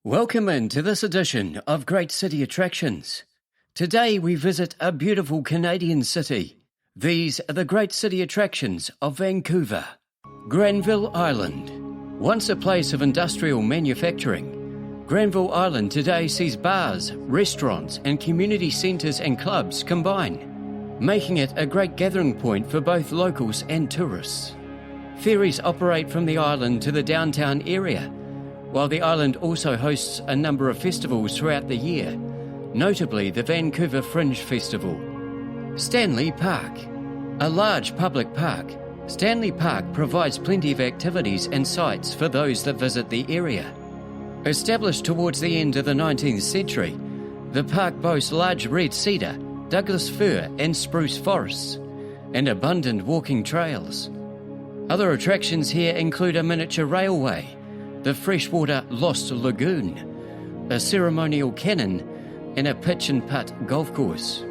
Welcome into this edition of Great City Attractions. Today we visit a beautiful Canadian city. These are the Great City Attractions of Vancouver. Granville Island. Once a place of industrial manufacturing, Granville Island today sees bars, restaurants and community centres and clubs combine, making it a great gathering point for both locals and tourists. Ferries operate from the island to the downtown area, while the island also hosts a number of festivals throughout the year, notably the Vancouver Fringe Festival. Stanley Park. A large public park, Stanley Park provides plenty of activities and sights for those that visit the area. Established towards the end of the 19th century, the park boasts large red cedar, Douglas fir and spruce forests, and abundant walking trails. Other attractions here include a miniature railway, the freshwater Lost Lagoon, a ceremonial cannon, and a pitch and putt golf course.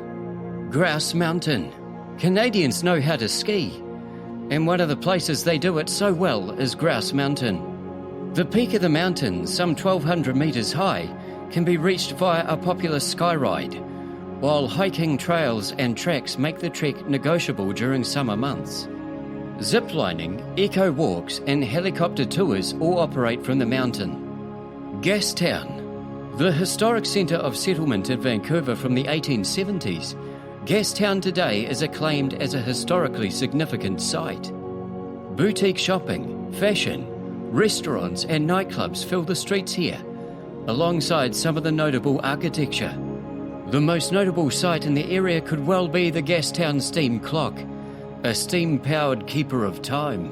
Grouse Mountain. Canadians know how to ski, and one of the places they do it so well is Grouse Mountain. The peak of the mountain, some 1,200 metres high, can be reached via a popular sky ride, while hiking trails and tracks make the trek negotiable during summer months. Ziplining, eco walks and helicopter tours all operate from the mountain. Gastown. The historic centre of settlement in Vancouver from the 1870s, Gastown today is acclaimed as a historically significant site. Boutique shopping, fashion, restaurants and nightclubs fill the streets here, alongside some of the notable architecture. The most notable site in the area could well be the Gastown Steam Clock, a steam-powered keeper of time.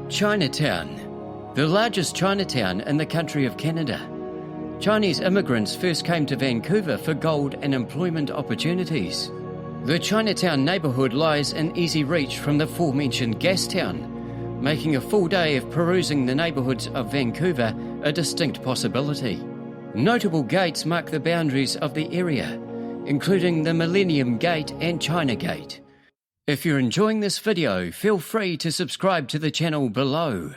Chinatown. The largest Chinatown in the country of Canada. Chinese immigrants first came to Vancouver for gold and employment opportunities. The Chinatown neighbourhood lies in easy reach from the aforementioned Gastown, making a full day of perusing the neighbourhoods of Vancouver a distinct possibility. Notable gates mark the boundaries of the area, including the Millennium Gate and China Gate. If you're enjoying this video, feel free to subscribe to the channel below.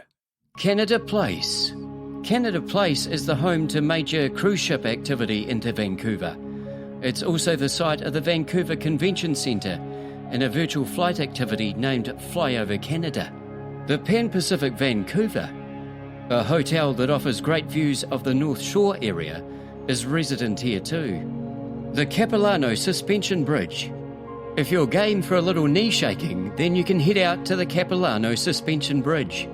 Canada Place. Canada Place is the home to major cruise ship activity into Vancouver. It's also the site of the Vancouver Convention Centre and a virtual flight activity named Flyover Canada. The Pan Pacific Vancouver, a hotel that offers great views of the North Shore area, is resident here too. The Capilano Suspension Bridge. If you're game for a little knee shaking, then you can head out to the Capilano Suspension Bridge.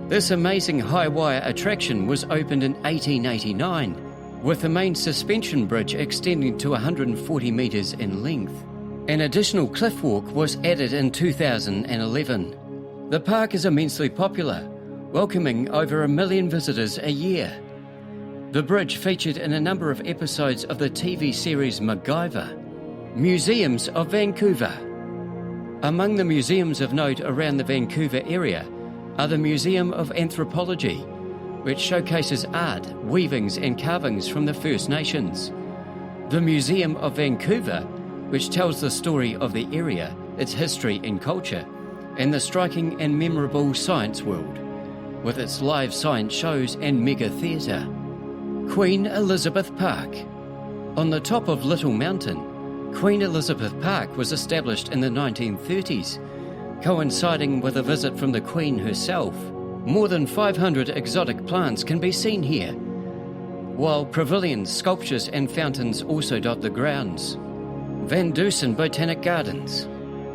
This amazing high-wire attraction was opened in 1889, with the main suspension bridge extending to 140 metres in length. An additional cliff walk was added in 2011. The park is immensely popular, welcoming over 1 million visitors a year. The bridge featured in a number of episodes of the TV series MacGyver. Museums of Vancouver. Among the museums of note around the Vancouver area are the Museum of Anthropology, which showcases art, weavings and carvings from the First Nations. The Museum of Vancouver, which tells the story of the area, its history and culture, and the striking and memorable Science World, with its live science shows and mega theatre. Queen Elizabeth Park. On the top of Little Mountain, Queen Elizabeth Park was established in the 1930s, coinciding with a visit from the Queen herself. More than 500 exotic plants can be seen here, while pavilions, sculptures and fountains also dot the grounds. Vandusen Botanic Gardens.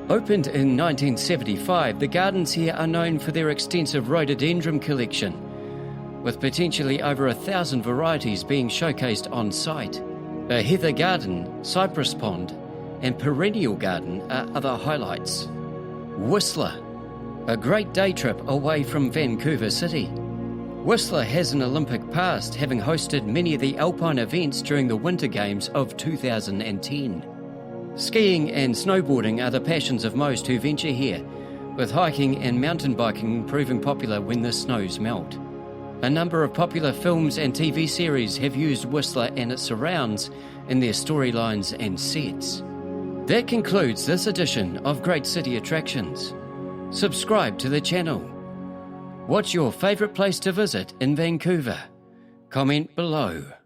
Opened in 1975, the gardens here are known for their extensive rhododendron collection, with potentially over 1,000 varieties being showcased on site. A heather garden, cypress pond, and perennial garden are other highlights. Whistler, a great day trip away from Vancouver City. Whistler has an Olympic past, having hosted many of the alpine events during the Winter Games of 2010. Skiing and snowboarding are the passions of most who venture here, with hiking and mountain biking proving popular when the snows melt. A number of popular films and TV series have used Whistler and its surrounds in their storylines and sets. That concludes this edition of Great City Attractions. Subscribe to the channel. What's your favourite place to visit in Vancouver? Comment below.